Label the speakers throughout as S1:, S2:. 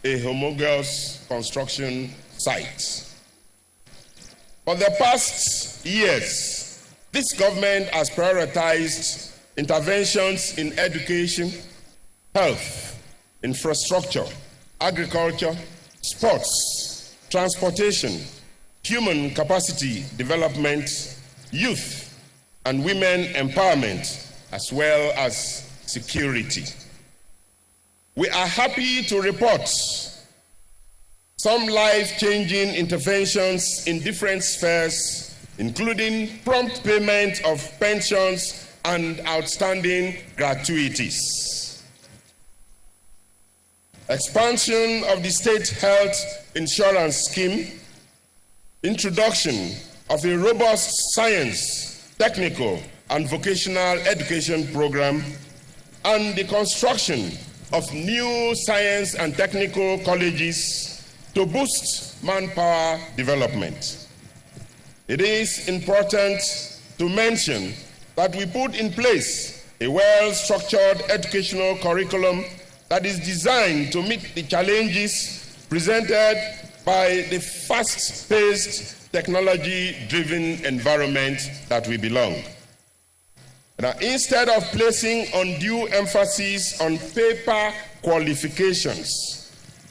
S1: a homogeneous construction site. For the past years, this government has prioritized interventions in education, health, infrastructure, agriculture, sports, transportation, human capacity development, youth and women empowerment, as well as security. We are happy to report some life-changing interventions in different spheres, including prompt payment of pensions and outstanding gratuities. Expansion of the state health insurance scheme, introduction of a robust science, technical, and vocational education program, and the construction of new science and technical colleges to boost manpower development. It is important to mention that we put in place a well-structured educational curriculum that is designed to meet the challenges presented by the fast-paced, technology-driven environment that we belong. Now, instead of placing undue emphasis on paper qualifications,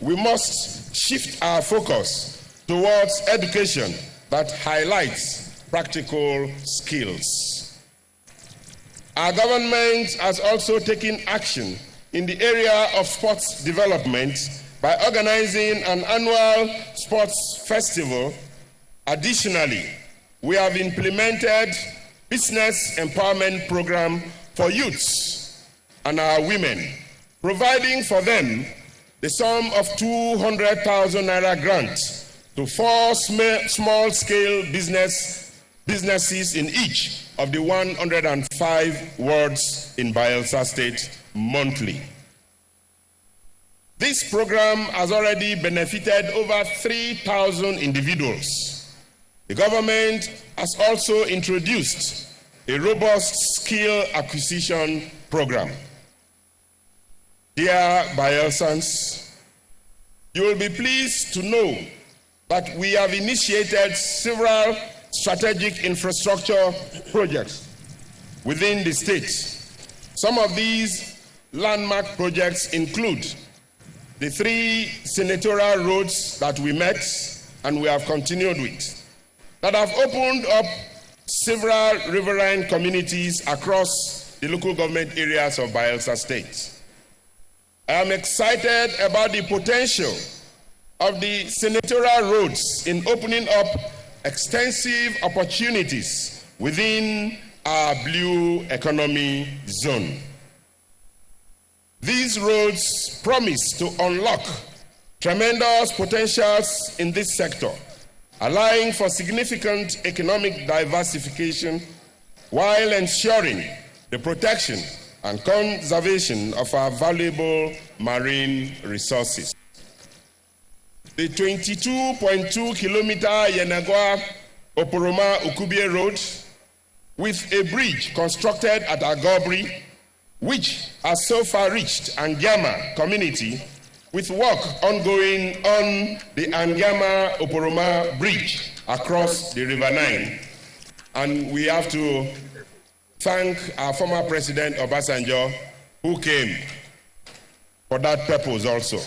S1: we must shift our focus towards education that highlights practical skills. Our government has also taken action in the area of sports development by organizing an annual sports festival. Additionally, we have implemented business empowerment program for youths and our women, providing for them the sum of 200,000 naira grant to 4 small-scale businesses in each of the 105 wards in Bayelsa State monthly. This program has already benefited over 3,000 individuals. The government has also introduced a robust skill acquisition program. Dear Bayelsans, you will be pleased to know that we have initiated several strategic infrastructure projects within the state. Some of these landmark projects include the 3 senatorial roads that we met and we have continued with, that have opened up several riverine communities across the local government areas of Bayelsa State. I am excited about the potential of the senatorial roads in opening up extensive opportunities within our blue economy zone. These roads promise to unlock tremendous potentials in this sector, allowing for significant economic diversification while ensuring the protection and conservation of our valuable marine resources. The 22.2 kilometer Yenagwa-Oporoma-Ukubie Road, with a bridge constructed at Agobri, which has so far reached Angiama community, with work ongoing on the Angiama-Oporoma Bridge across the River Nile. And we have to thank our former President Obasanjo, who came for that purpose also.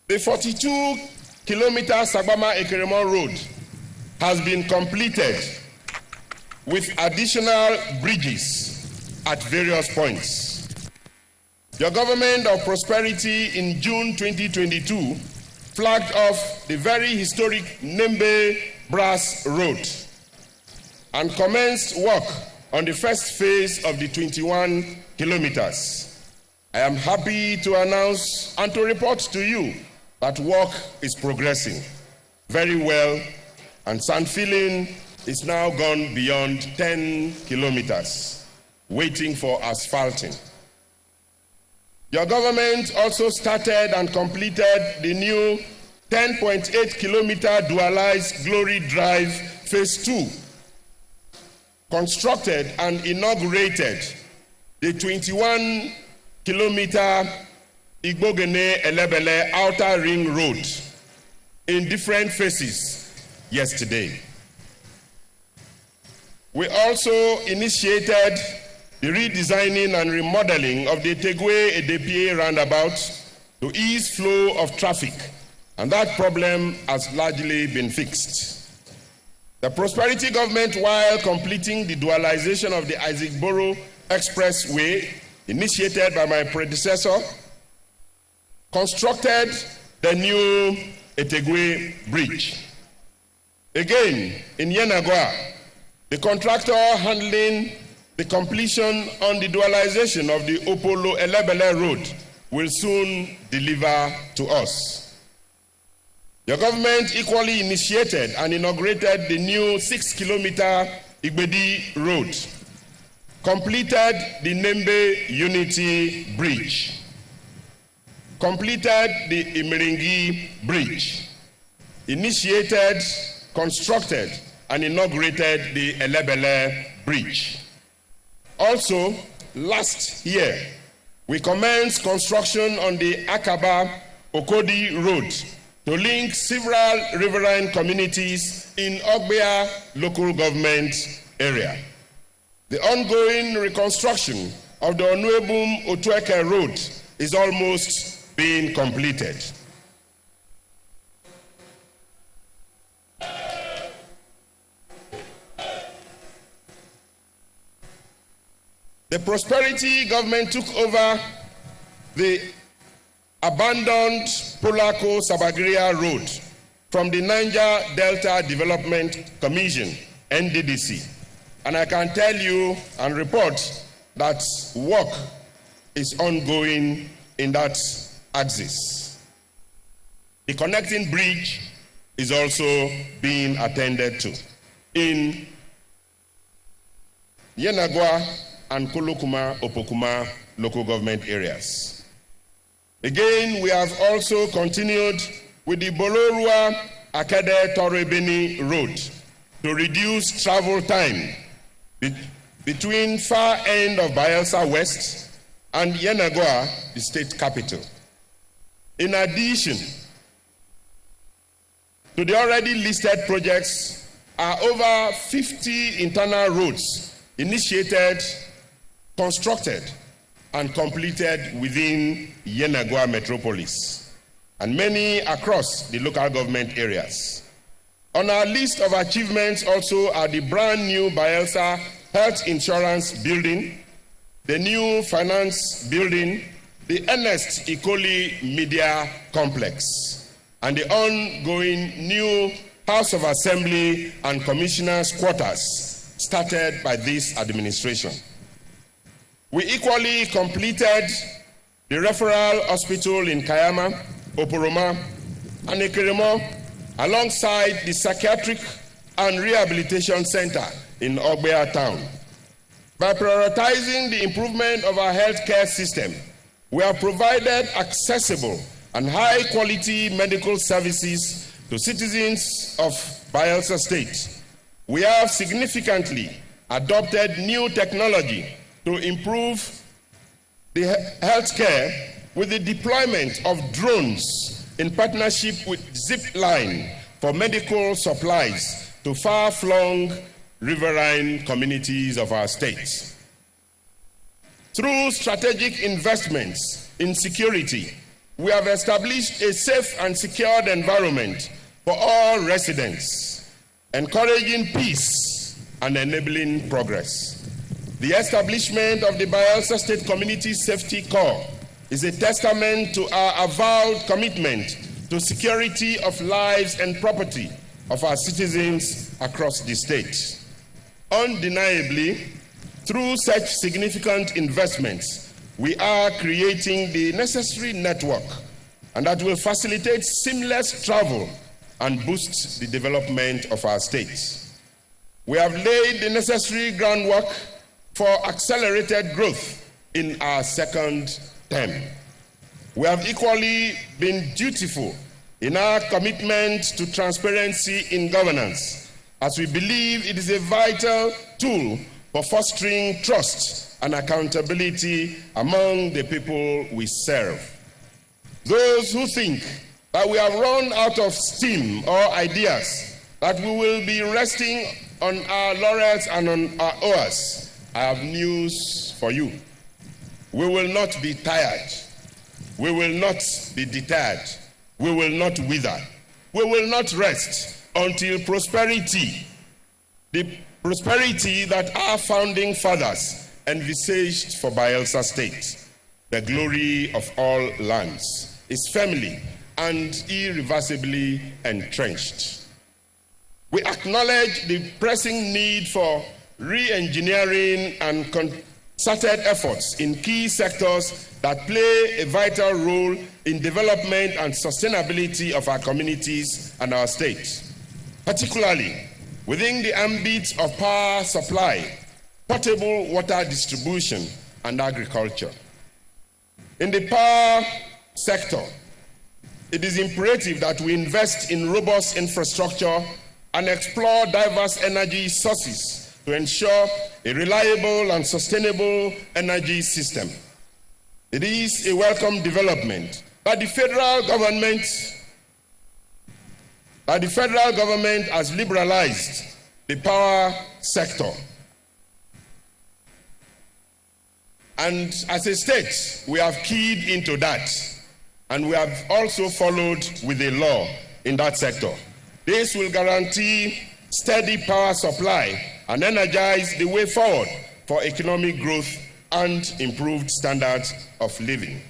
S1: The 42-kilometer Sagbama-Ekeremon Road has been completed with additional bridges at various points. Your government of prosperity in June 2022 flagged off the very historic Nembe Brass Road and commenced work on the first phase of the 21 kilometers. I am happy to announce and to report to you that work is progressing very well, and sand filling is now gone beyond 10 kilometers, waiting for asphalting. Your government also started and completed the new 10.8 kilometer dualized Glory Drive Phase 2, constructed and inaugurated the 21 kilometer Igbogene Elebele Outer Ring Road in different phases yesterday. We also initiated the redesigning and remodeling of the Tegwe Edepie roundabout to ease flow of traffic, and that problem has largely been fixed. The Prosperity Government, while completing the dualization of the Isaac Boro Expressway, initiated by my predecessor, constructed the new Etegwe Bridge. Again, in Yenagwa, the contractor handling the completion on the dualization of the Opolo Elebele Road will soon deliver to us. Your government equally initiated and inaugurated the new 6-kilometer Igbedi Road, completed the Nembe Unity Bridge, completed the Imiringi Bridge, initiated, constructed, and inaugurated the Elebele Bridge. Also, last year, we commenced construction on the Akaba Okodi Road to link several riverine communities in Ogbea local government area. The ongoing reconstruction of the Onuebum Otueke Road is almost being completed. The Prosperity Government took over the abandoned Polako Sabagria Road from the Niger Delta Development Commission, NDDC. And I can tell you and report that work is ongoing in that axis. The connecting bridge is also being attended to in Yenagwa and Kolokuma, Opokuma local government areas. Again, we have also continued with the Bolorua Akade Torebeni Road to reduce travel time between far end of Bayelsa West and Yenagoa, the state capital. In addition to the already listed projects, are over 50 internal roads initiated, constructed, and completed within Yenagoa metropolis, and many across the local government areas. On our list of achievements also are the brand new Bayelsa Health Insurance Building, the new Finance Building, the Ernest Ikoli Media Complex, and the ongoing new House of Assembly and Commissioners' Quarters started by this administration. We equally completed the referral hospital in Kayama, Oporoma, and Ekirimo, alongside the psychiatric and rehabilitation center in Ogbea town. By prioritizing the improvement of our healthcare system, we have provided accessible and high-quality medical services to citizens of Bayelsa State. We have significantly adopted new technology to improve the healthcare with the deployment of drones in partnership with Zipline for medical supplies to far-flung riverine communities of our state. Through strategic investments in security, we have established a safe and secured environment for all residents, encouraging peace and enabling progress. The establishment of the Bayelsa State Community Safety Corps is a testament to our avowed commitment to security of lives and property of our citizens across the state. Undeniably, through such significant investments, we are creating the necessary network, and that will facilitate seamless travel and boost the development of our state. We have laid the necessary groundwork for accelerated growth in our second term. We have equally been dutiful in our commitment to transparency in governance, as we believe it is a vital tool for fostering trust and accountability among the people we serve. Those who think that we have run out of steam or ideas, that we will be resting on our laurels and on our oars, I have news for you. We will not be tired. We will not be deterred. We will not wither. We will not rest until prosperity, the prosperity that our founding fathers envisaged for Bayelsa State, the glory of all lands, is firmly and irreversibly entrenched. We acknowledge the pressing need for re-engineering and concerted efforts in key sectors that play a vital role in development and sustainability of our communities and our state, particularly within the ambit of power supply, potable water distribution, and agriculture. In the power sector, it is imperative that we invest in robust infrastructure and explore diverse energy sources to ensure a reliable and sustainable energy system. It is a welcome development that the federal government has liberalized the power sector. And as a state, we have keyed into that, and we have also followed with a law in that sector. This will guarantee steady power supply and energize the way forward for economic growth and improved standards of living.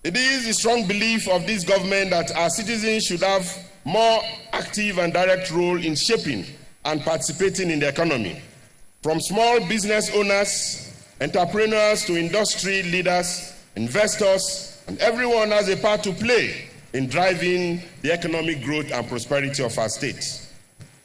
S1: It is the strong belief of this government that our citizens should have more active and direct role in shaping and participating in the economy. From small business owners, entrepreneurs to industry leaders, investors, and everyone has a part to play in driving the economic growth and prosperity of our state.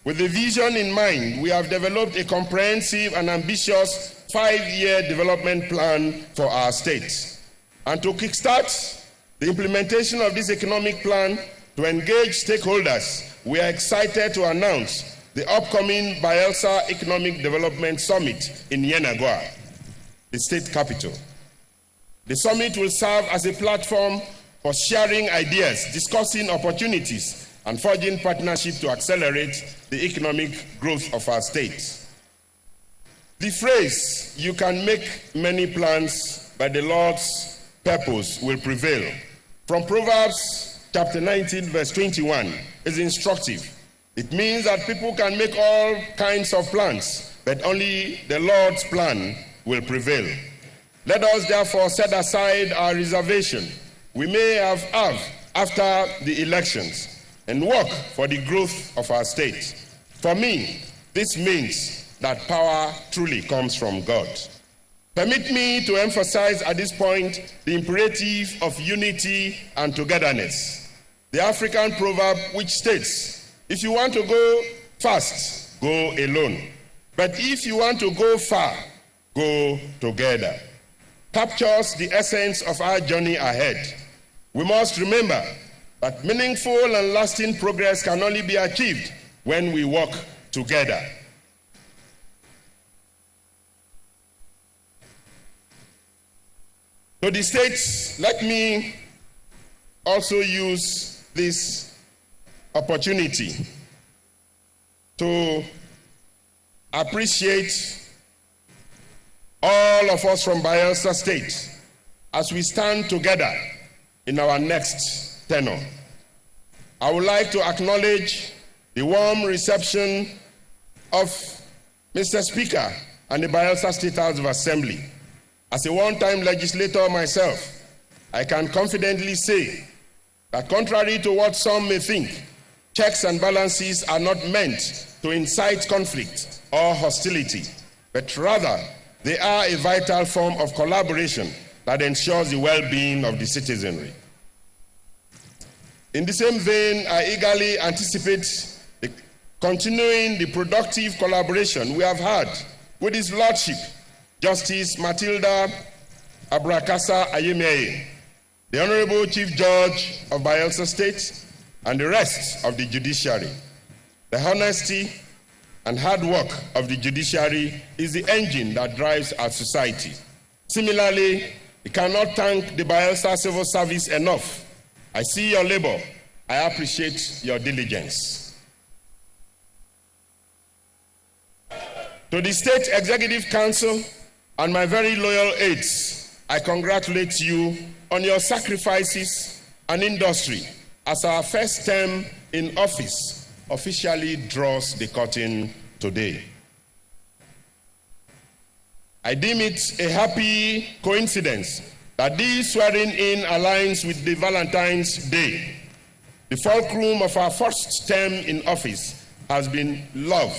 S1: With the vision in mind, we have developed a comprehensive and ambitious 5-year development plan for our state. And to kickstart the implementation of this economic plan, to engage stakeholders, we are excited to announce the upcoming Bayelsa Economic Development Summit in Yenagoa, the state capital. The summit will serve as a platform for sharing ideas, discussing opportunities, and forging partnership to accelerate the economic growth of our state. The phrase, "You can make many plans, but the Lord's purpose will prevail," from Proverbs chapter 19, verse 21, is instructive. It means that people can make all kinds of plans, but only the Lord's plan will prevail. Let us therefore set aside our reservation we may have after the elections and work for the growth of our state. For me, this means that power truly comes from God. Permit me to emphasize at this point the imperative of unity and togetherness. The African proverb which states, "If you want to go fast, go alone. But if you want to go far, go together," captures the essence of our journey ahead. We must remember that meaningful and lasting progress can only be achieved when we work together. To the states, let me also use this opportunity to appreciate all of us from Bayelsa State as we stand together in our next tenure. I would like to acknowledge the warm reception of Mr. Speaker and the Bayelsa State House of Assembly. As a one-time legislator myself, I can confidently say that contrary to what some may think, checks and balances are not meant to incite conflict or hostility, but rather they are a vital form of collaboration that ensures the well-being of the citizenry. In the same vein, I eagerly anticipate continuing the productive collaboration we have had with His Lordship, Justice Matilda Abrakasa Ayemeye, the Honorable Chief Judge of Bayelsa State, and the rest of the judiciary. The honesty and hard work of the judiciary is the engine that drives our society. Similarly, we cannot thank the Bayelsa Civil Service enough. I see your labor. I appreciate your diligence. To the State Executive Council and my very loyal aides, I congratulate you on your sacrifices and industry as our first term in office officially draws the curtain today. I deem it a happy coincidence that this swearing-in aligns with the Valentine's Day. The fulcrum of our first term in office has been love,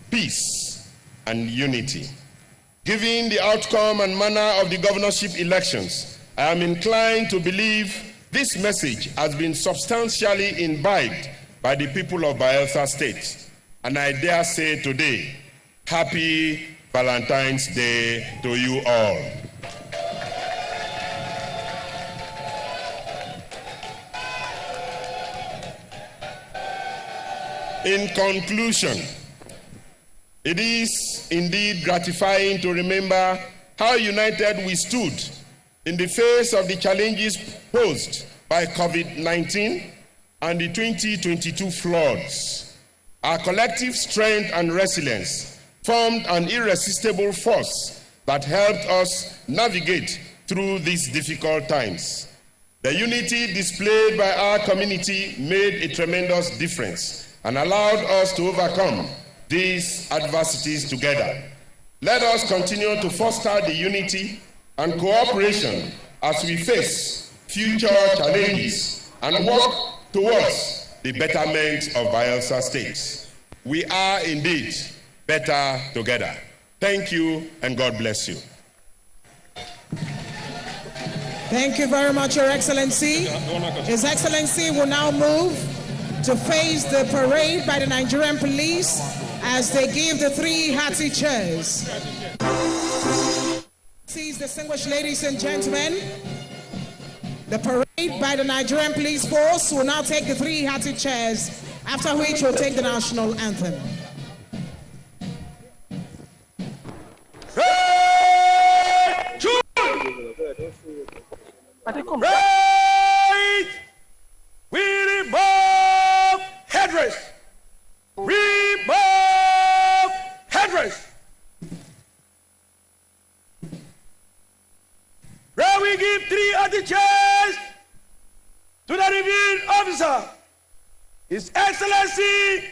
S1: peace, and unity. Given the outcome and manner of the governorship elections, I am inclined to believe this message has been substantially imbibed by the people of Bayelsa State. And I dare say today, happy Valentine's Day to you all. In conclusion, it is indeed gratifying to remember how united we stood in the face of the challenges posed by COVID-19 and the 2022 floods. Our collective strength and resilience formed an irresistible force that helped us navigate through these difficult times. The unity displayed by our community made a tremendous difference and allowed us to overcome these adversities together. Let us continue to foster the unity and cooperation as we face future challenges and work towards the betterment of Bayelsa State. We are indeed better together. Thank you, and God bless you.
S2: Thank you very much, Your Excellency. His Excellency will now move to face the parade by the Nigerian police as they give the 3 hearty cheers. Distinguished ladies and gentlemen, the parade by the Nigerian police force will now take the 3 hearty cheers, after which we'll take the national anthem.
S3: Right! We remove headrest! Remove headrest! Where we give 3 of the chairs to the reviewing officer, His Excellency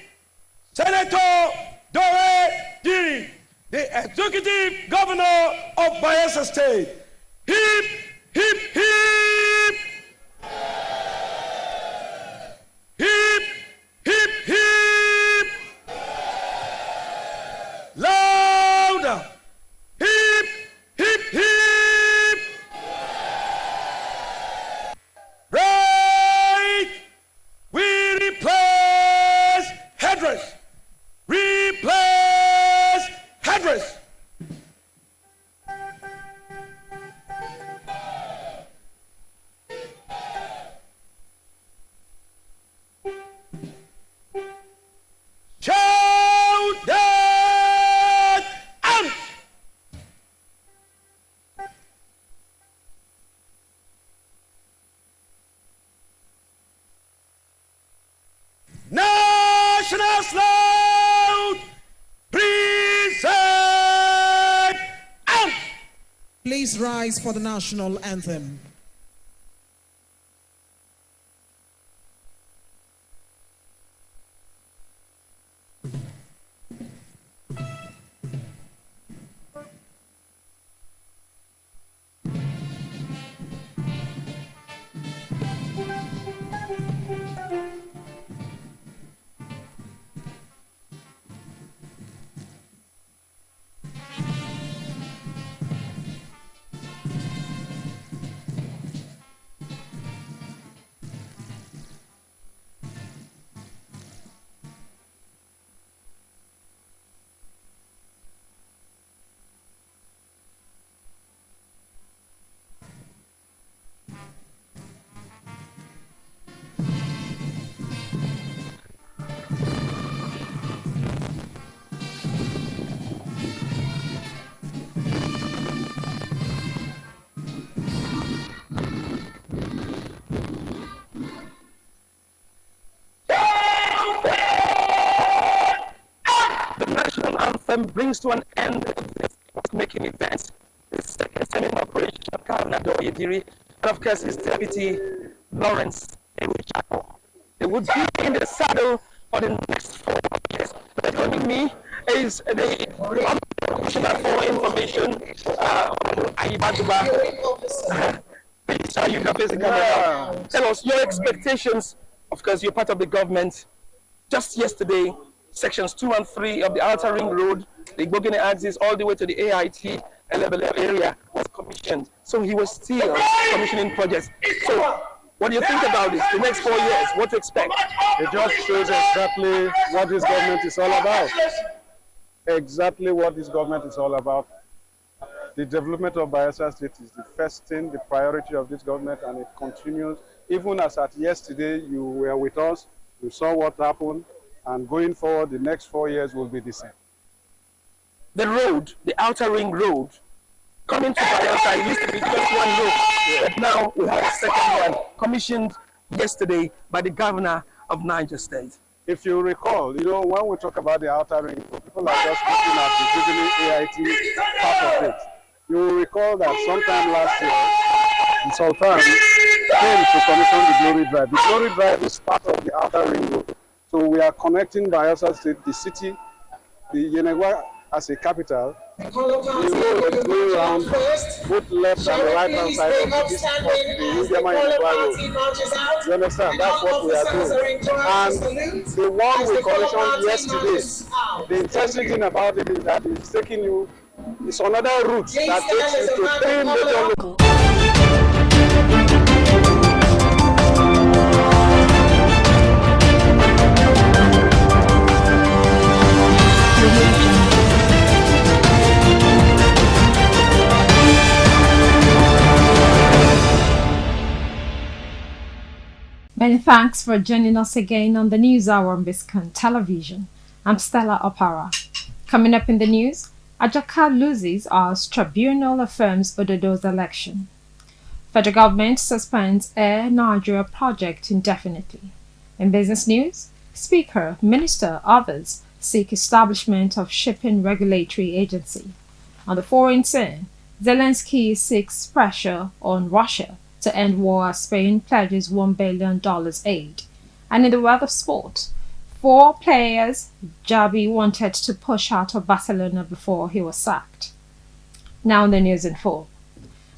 S3: Senator Dore Diri, the Executive Governor of Bayelsa State. Hip, hip, hip! Hip, hip, hip! Louder! Hip, hip, hip! Right! We replace headrest! Replace headrest! Shout that out! National Slout! Present out!
S2: Please rise for the national anthem.
S4: brings to an end this making events. The second time in operation of Governor Doyediri, and of course his deputy Lawrence Ewichako. They would be in the saddle for the next 4 years. But joining me is the Commissioner for Information, Ayibaduba. Please, you can face the camera. Tell us your expectations. Of course, you're part of the government. Just yesterday, sections 2 and 3 of the Outer Ring Road, the Igbogene axis, all the way to the AIT area was commissioned. So he was still commissioning projects. So what do you think about this? The next 4 years, what to expect?
S5: It just shows exactly what this government is all about. Exactly what this government is all about. The development of Bayelsa State is the first thing, the priority of this government, and it continues. Even as at yesterday, you were with us, you saw what happened, and going forward, the next 4 years will be the same.
S4: The road, the Outer Ring Road, coming to Bayelsa, it used to be just one road, but now we have a second one, commissioned yesterday by the governor of Niger State.
S5: If you recall, when we talk about the Outer Ring Road, people are just looking at the Jubilee AIT part of it. You will recall that sometime last year, the Sultan came to commission the Glory Drive. The Glory Drive is part of the Outer Ring Road. So we are connecting Bayelsa State, the city, the Yenegua as a capital. The road is going around both left and the right hand side of this of the Indiama Yenegua Road. You understand? That's what we are doing. And the one we commissioned yesterday, the interesting thing about it is that it's taking you, it's another route that takes you to 3 major.
S6: Many thanks for joining us again on the News Hour on Biscon Television. I'm Stella Opara. Coming up in the news, Ajaka loses as tribunal affirms Ododo's election. Federal government suspends Air Nigeria project indefinitely. In business news, Speaker, Minister, others seek establishment of shipping regulatory agency. On the foreign scene, Zelensky seeks pressure on Russia to end war as Spain pledges $1 billion aid. And in the world of sport, 4 players Javi wanted to push out of Barcelona before he was sacked. Now in the news in full.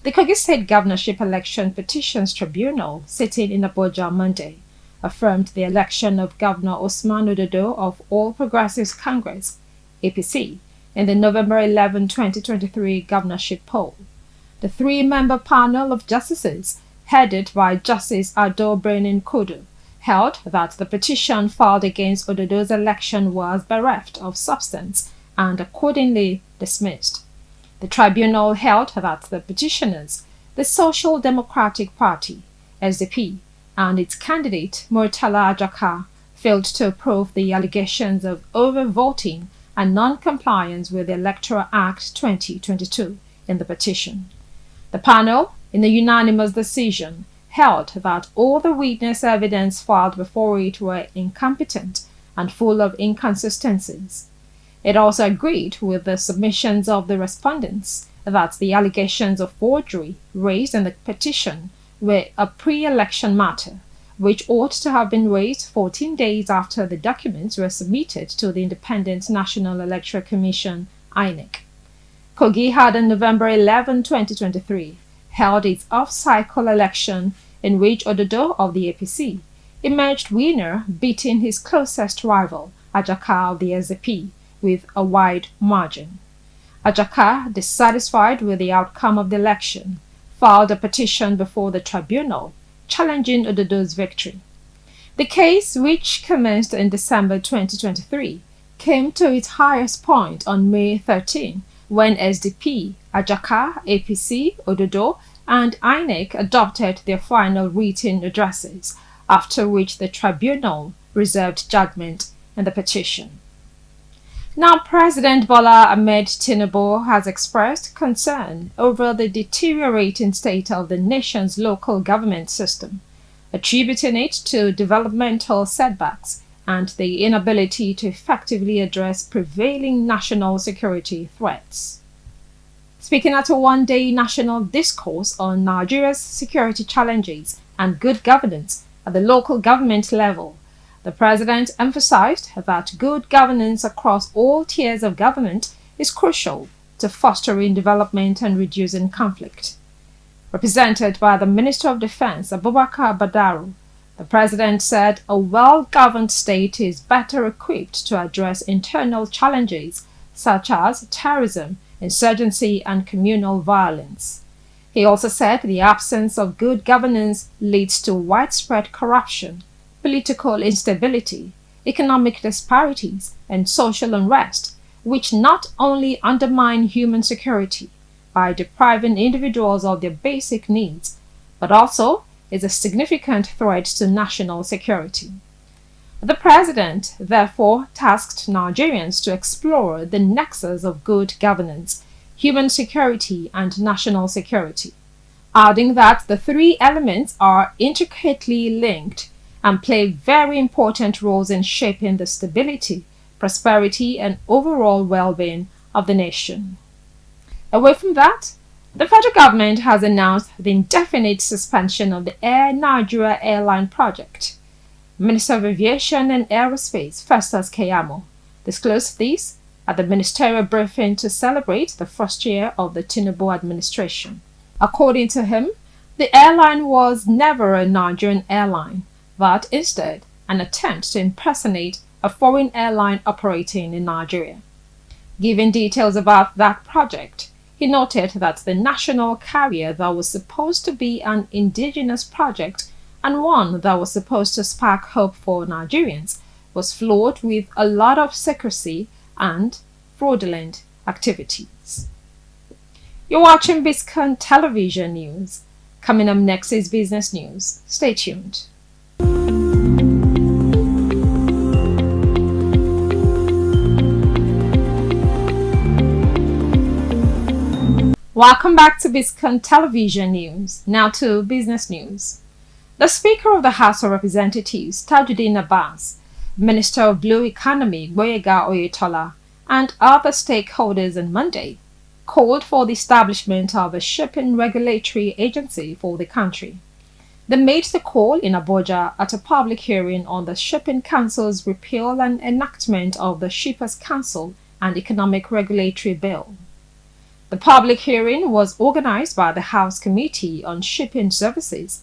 S6: The Kogi State Governorship Election Petitions Tribunal, sitting in Abuja Monday, affirmed the election of Governor Usman Ododo of All Progressives Congress, APC, in the November 11, 2023 governorship poll. The 3-member panel of justices, headed by Justice Ado Brenin Kudu, held that the petition filed against Ododo's election was bereft of substance and accordingly dismissed. The tribunal held that the petitioners, the Social Democratic Party, SDP, and its candidate Murtala Ajaka, failed to approve the allegations of overvoting and non-compliance with the Electoral Act 2022 in the petition. The panel, in a unanimous decision, held that all the witness evidence filed before it were incompetent and full of inconsistencies. It also agreed with the submissions of the respondents that the allegations of forgery raised in the petition were a pre-election matter, which ought to have been raised 14 days after the documents were submitted to the Independent National Electoral Commission, INEC. Kogi had on November 11, 2023, held its off-cycle election in which Ododo of the APC emerged winner, beating his closest rival, Ajaka of the SDP, with a wide margin. Ajaka, dissatisfied with the outcome of the election, filed a petition before the tribunal challenging Ododo's victory. The case, which commenced in December 2023, came to its highest point on May 13, when SDP, Ajaka, APC, Ododo, and INEC adopted their final written addresses, after which the tribunal reserved judgment in the petition. Now, President Bola Ahmed Tinubu has expressed concern over the deteriorating state of the nation's local government system, attributing it to developmental setbacks and the inability to effectively address prevailing national security threats. Speaking at a one-day national discourse on Nigeria's security challenges and good governance at the local government level, the president emphasized that good governance across all tiers of government is crucial to fostering development and reducing conflict. Represented by the Minister of Defense, Abubakar Badaru, the president said a well-governed state is better equipped to address internal challenges such as terrorism, insurgency, and communal violence. He also said the absence of good governance leads to widespread corruption, political instability, economic disparities, and social unrest, which not only undermine human security by depriving individuals of their basic needs, but also is a significant threat to national security. The president therefore tasked Nigerians to explore the nexus of good governance, human security, and national security, adding that the three elements are intricately linked and play very important roles in shaping the stability, prosperity, and overall well-being of the nation. Away from that, the federal government has announced the indefinite suspension of the Air Nigeria airline project. Minister of Aviation and Aerospace, Festus Keyamo, disclosed this at the ministerial briefing to celebrate the first year of the Tinubu administration. According to him, the airline was never a Nigerian airline, but instead an attempt to impersonate a foreign airline operating in Nigeria. Giving details about that project, he noted that the national carrier that was supposed to be an indigenous project and one that was supposed to spark hope for Nigerians was flawed with a lot of secrecy and fraudulent activities. You're watching Biscon Television News. Coming up next is business news. Stay tuned. Welcome back to Biscon Television News. Now to business news. The Speaker of the House of Representatives, Tajuddin Abbas, Minister of Blue Economy, Gboyega Oyetola, and other stakeholders on Monday called for the establishment of a shipping regulatory agency for the country. They made the call in Abuja at a public hearing on the Shipping Council's repeal and enactment of the Shippers Council and Economic Regulatory Bill. The public hearing was organized by the House Committee on Shipping Services,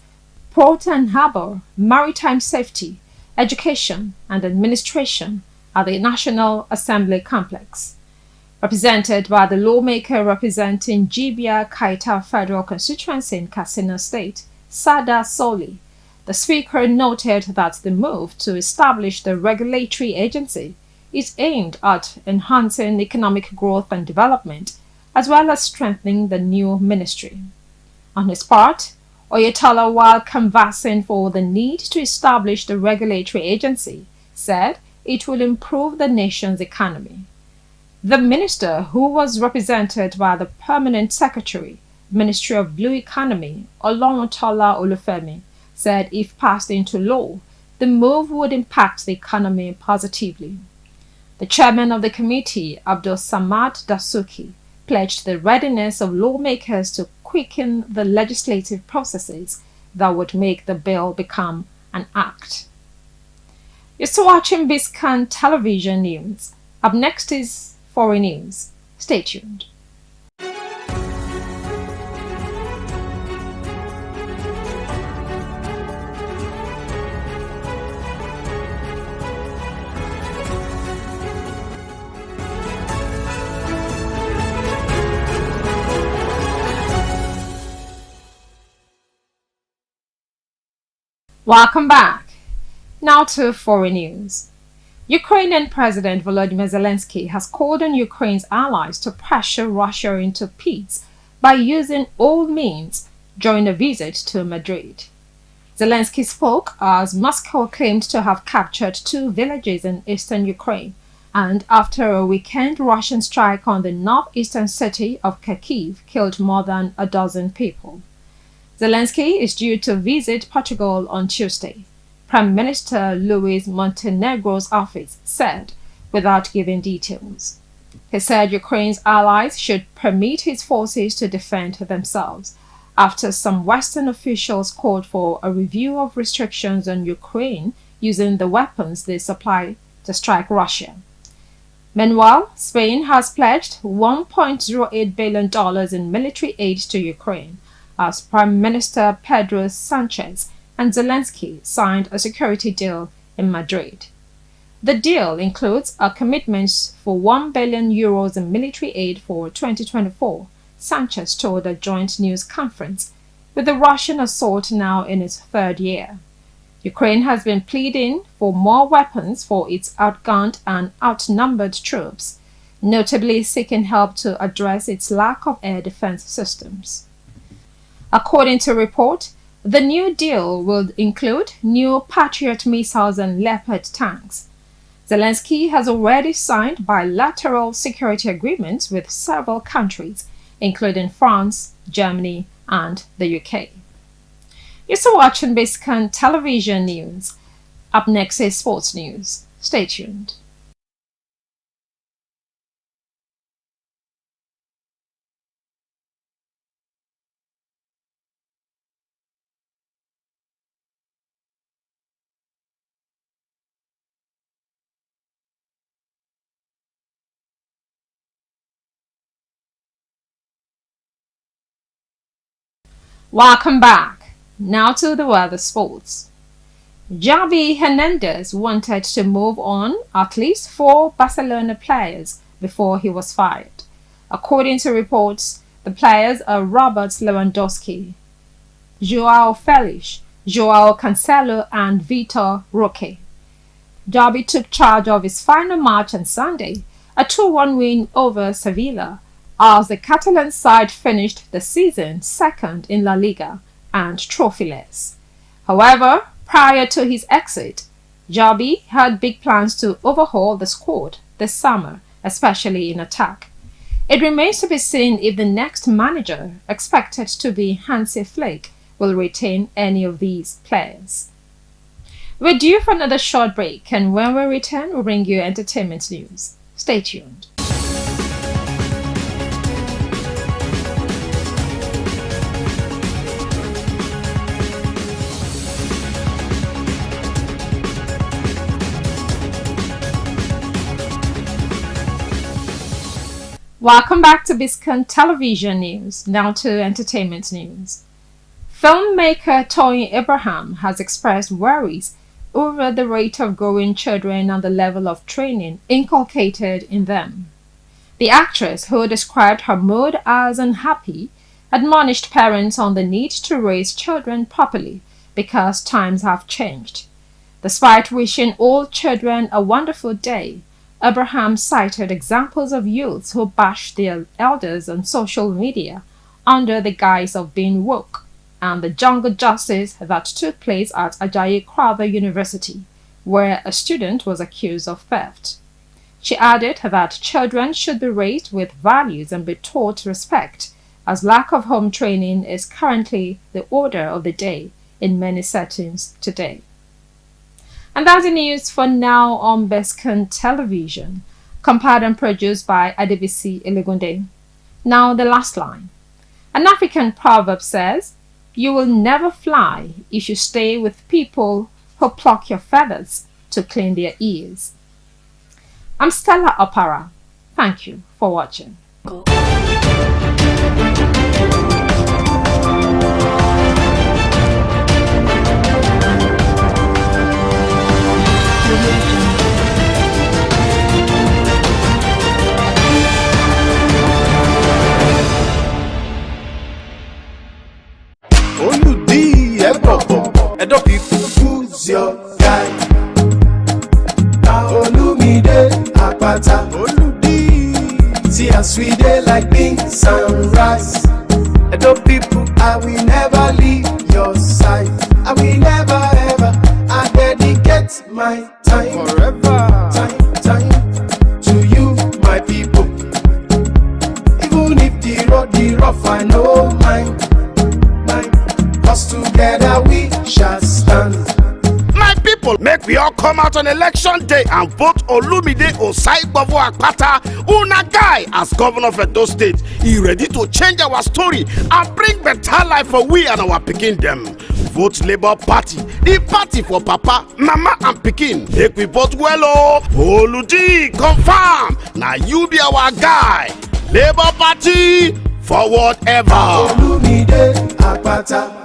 S6: Port and Harbour, Maritime Safety, Education and Administration at the National Assembly Complex. Represented by the lawmaker representing Jibia Kaita Federal Constituency in Katsina State, Sada Soli, the Speaker noted that the move to establish the regulatory agency is aimed at enhancing economic growth and development, as well as strengthening the new ministry. On his part, Oyetola, while canvassing for the need to establish the regulatory agency, said it will improve the nation's economy. The minister, who was represented by the Permanent Secretary, Ministry of Blue Economy, Olorutola Olufemi, said if passed into law, the move would impact the economy positively. The chairman of the committee, Abdul Samad Dasuki, pledged the readiness of lawmakers to quicken the legislative processes that would make the bill become an act. You're still watching Biscon Television News. Up next is foreign news. Stay tuned. Welcome back. Now to foreign news. Ukrainian President Volodymyr Zelensky has called on Ukraine's allies to pressure Russia into peace by using all means during a visit to Madrid. Zelensky spoke as Moscow claimed to have captured 2 villages in eastern Ukraine and after a weekend Russian strike on the northeastern city of Kharkiv killed more than a dozen people. Zelensky is due to visit Portugal on Tuesday. Prime Minister Luis Montenegro's office said, without giving details. He said Ukraine's allies should permit his forces to defend themselves after some Western officials called for a review of restrictions on Ukraine using the weapons they supply to strike Russia. Meanwhile, Spain has pledged $1.08 billion in military aid to Ukraine as Prime Minister Pedro Sanchez and Zelensky signed a security deal in Madrid. The deal includes a commitment for €1 billion in military aid for 2024, Sanchez told a joint news conference, with the Russian assault now in its third year. Ukraine has been pleading for more weapons for its outgunned and outnumbered troops, notably seeking help to address its lack of air defense systems. According to a report, the new deal will include new Patriot missiles and Leopard tanks. Zelensky has already signed bilateral security agreements with several countries, including France, Germany, and the UK. You're still watching Biscon Television News. Up next is sports news. Stay tuned. Welcome back. Now to the weather sports. Javi Hernandez wanted to move on at least 4 Barcelona players before he was fired. According to reports, the players are Robert Lewandowski, Joao Felix, Joao Cancelo, and Vitor Roque. Javi took charge of his final match on Sunday, a 2-1 win over Sevilla, as the Catalan side finished the season second in La Liga and trophyless. However, prior to his exit, Javi had big plans to overhaul the squad this summer, especially in attack. It remains to be seen if the next manager, expected to be Hansi Flick, will retain any of these players. We're due for another short break, and when we return, we'll bring you entertainment news. Stay tuned. Welcome back to Biscon Television News. Now to entertainment news. Filmmaker Toyin Abraham has expressed worries over the rate of growing children and the level of training inculcated in them. The actress, who described her mood as unhappy, admonished parents on the need to raise children properly because times have changed. Despite wishing all children a wonderful day, Abraham cited examples of youths who bashed their elders on social media under the guise of being woke, and the jungle justice that took place at Ajayi Crowther University, where a student was accused of theft. She added that children should be raised with values and be taught respect, as lack of home training is currently the order of the day in many settings today. And that's the news for now on Biscon Television, compiled and produced by Adebisi Elegunde. Now the last line. An African proverb says, "You will never fly if you stay with people who pluck your feathers to clean their ears." I'm Stella Opara. Thank you for watching.
S7: Edo people, who's your guy? Olumide Apata, Oludi. See as we dey like beans and rice. Edo people, I will never leave your side. I will never ever. I dedicate my time forever. Time to you, my people. Even if the road be rough, I know mine. Cause together we shall stand. My people.
S8: for make we all come out on election day and vote Olumide Osaigbavo Akpata, una guy as governor of Edo State. He ready to change our story and bring better life for we and our pikin them. Vote Labour Party, the party for Papa, Mama and Pikin. Make we vote well, oh. Oluji, confirm. Now you be our guy. Labour Party, forward ever.
S7: Olumide Akpata.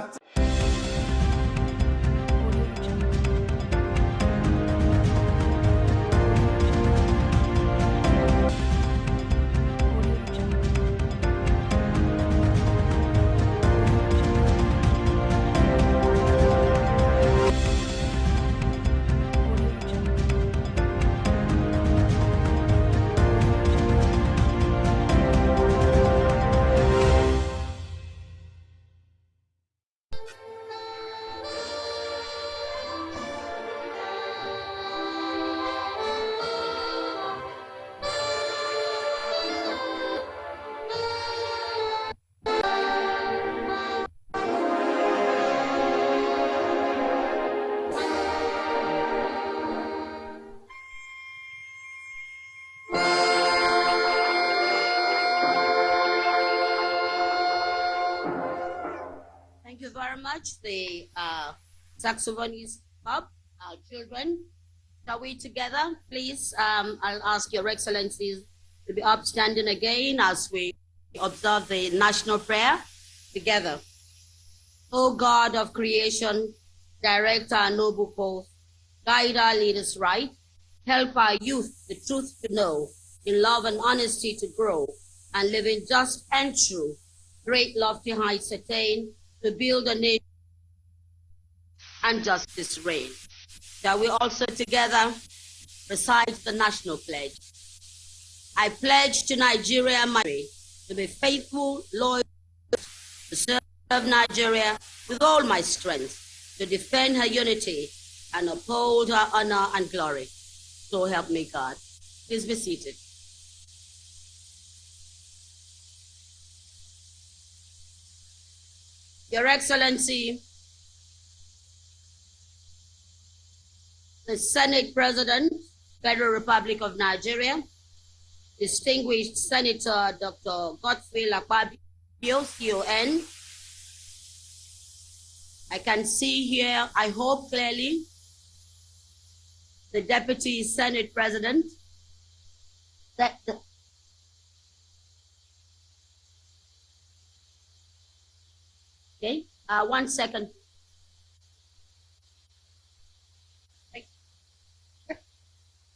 S9: Thank you very much. The saxophonists up, our children. Shall we together, please? I'll ask Your Excellencies to be upstanding again as we observe the national prayer together. O God of creation, direct our noble course, guide our leaders right, help our youth the truth to know, in love and honesty to grow, and live in just and true, great lofty heights attain, to build a nation and justice reign. Shall we also together recite the national pledge? I pledge to Nigeria to be faithful, loyal, to serve Nigeria with all my strength, to defend her unity and uphold her honor and glory. So help me God. Please be seated. Your Excellency, the Senate President, Federal Republic of Nigeria, distinguished Senator Dr. Godfrey Lakpabio, CON. I can see here, I hope clearly, the Deputy Senate President, okay, 1 second.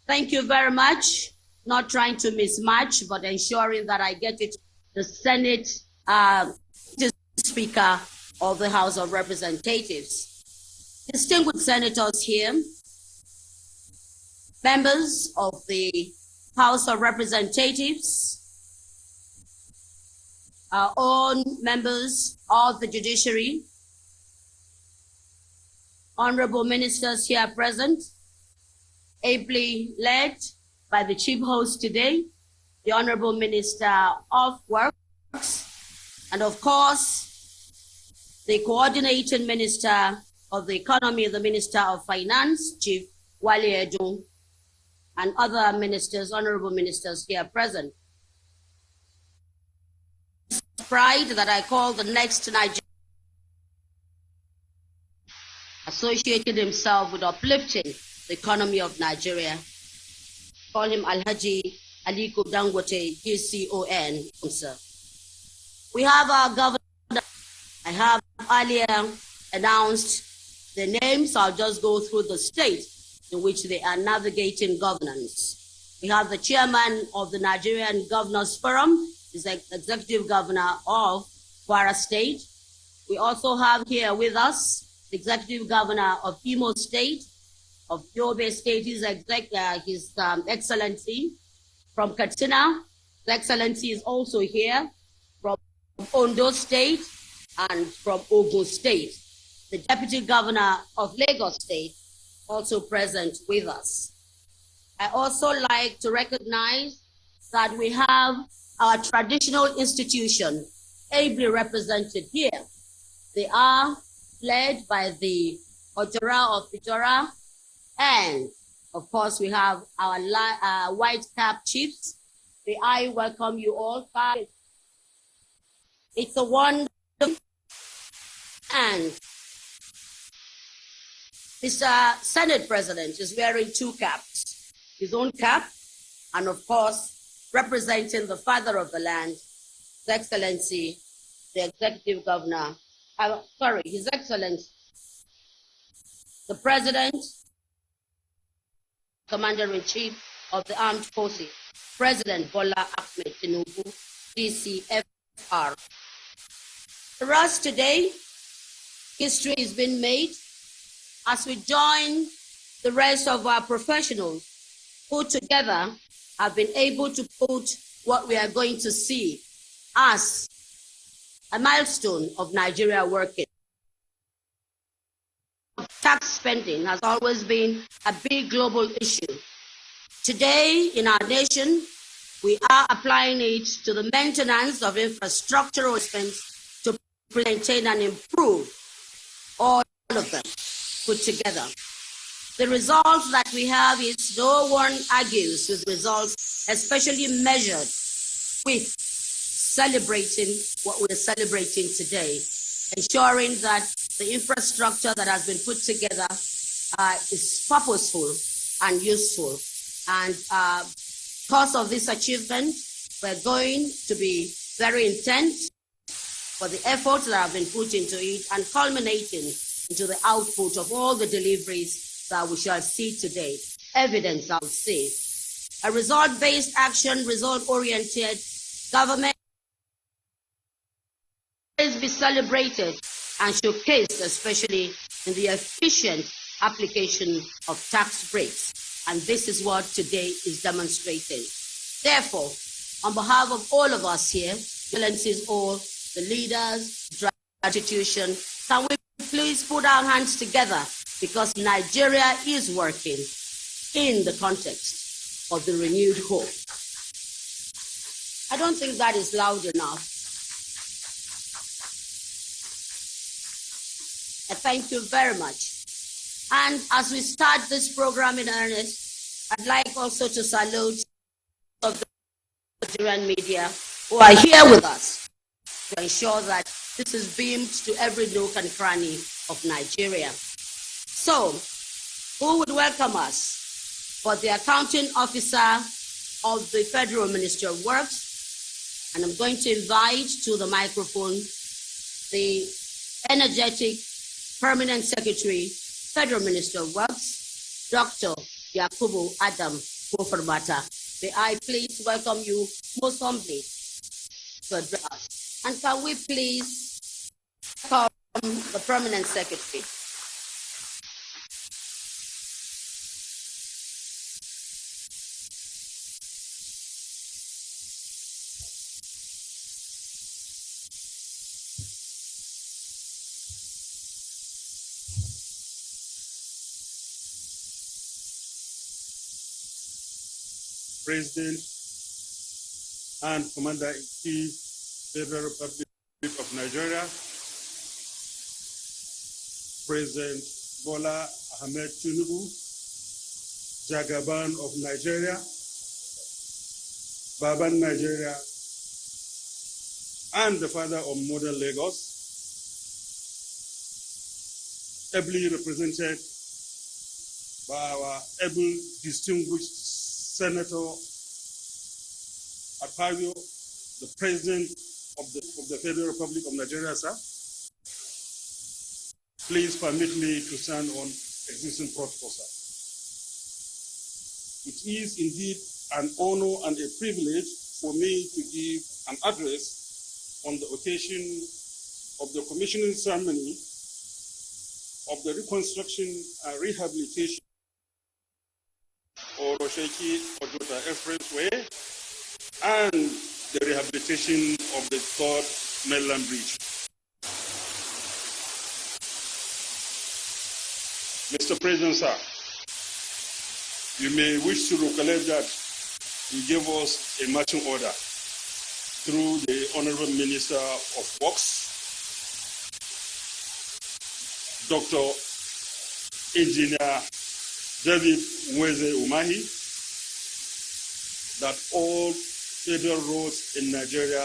S9: Thank you very much. Not trying to mismatch, but ensuring that I get it. The Senate Speaker of the House of Representatives. Distinguished senators here, members of the House of Representatives, our own members of the judiciary, honorable ministers here present, ably led by the chief host today, the Honorable Minister of Works, and of course, the coordinating Minister of the Economy, the Minister of Finance, Chief Wale Edun, and other ministers, honorable ministers here present. It's pride that I call the next Nigerian associated himself with uplifting the economy of Nigeria. Call him Alhaji Aliko Dangote, GCON, sir. We have our governor. I have earlier announced the names. I'll just go through the state in which they are navigating governance. We have the chairman of the Nigerian Governors Forum, is the executive governor of Kwara State. We also have here with us the executive governor of Imo State, of Yobe State, His Excellency. From Katsina, His Excellency is also here. From Ondo State and from Ogun State. The Deputy Governor of Lagos State also present with us. I also like to recognize that we have our traditional institution ably represented here. They are led by the Ojora of Ijora, And of course, we have our white cap chiefs. May I welcome you all. It's a wonderful, and Mr. Senate President is wearing two caps, his own cap, and of course, representing the father of the land, His Excellency, the Executive Governor, His Excellency, the President, Commander-in-Chief of the Armed Forces, President Bola Ahmed Tinubu, DCFR. For us today, history has been made as we join the rest of our professionals who together have been able to put what we are going to see as a milestone of Nigeria working. Tax spending has always been a big global issue. Today, in our nation, we are applying it to the maintenance of infrastructural expense to maintain and improve all of them put together. The results that we have is no one argues with results, especially measured with celebrating what we're celebrating today, ensuring that the infrastructure that has been put together is purposeful and useful. And because of this achievement, we're going to be very intense for the efforts that have been put into it and culminating into the output of all the deliveries that we shall see today. Evidence, I would say. A result-based action, result-oriented government is be celebrated and showcased, especially in the efficient application of tax breaks. And this is what today is demonstrating. Therefore, on behalf of all of us here, excellencies, all the leaders, institution, can we please put our hands together, because Nigeria is working in the context of the renewed hope. I don't think that is loud enough. I thank you very much. And as we start this program in earnest, I'd like also to salute of the Nigerian media who are here with us to ensure that this is beamed to every nook and cranny of Nigeria. So, who would welcome us? For the accounting officer of the Federal Ministry of Works, and I'm going to invite to the microphone the energetic Permanent Secretary, Federal Minister of Works, Dr. Yakubu Adam Koforbata. May I please welcome you most humbly to address us. And can we please welcome the Permanent Secretary?
S5: President and Commander-in-Chief, Federal Republic of Nigeria, President Bola Ahmed Tinubu, Jagaban of Nigeria, Baban Nigeria, and the father of modern Lagos, ably represented by our able, distinguished Senator Akpabio, the President of the Federal Republic of Nigeria, sir. Please permit me to stand on existing protocol, sir. It is indeed an honor and a privilege for me to give an address on the occasion of the commissioning ceremony of the reconstruction and rehabilitation or Osheki Ojota Expressway and the rehabilitation of the third mainland bridge. Mr. President, sir, you may wish to recollect that you gave us a marching order through the Honorable Minister of Works, Dr. Engineer David Mweze Umahi, that all federal roads in Nigeria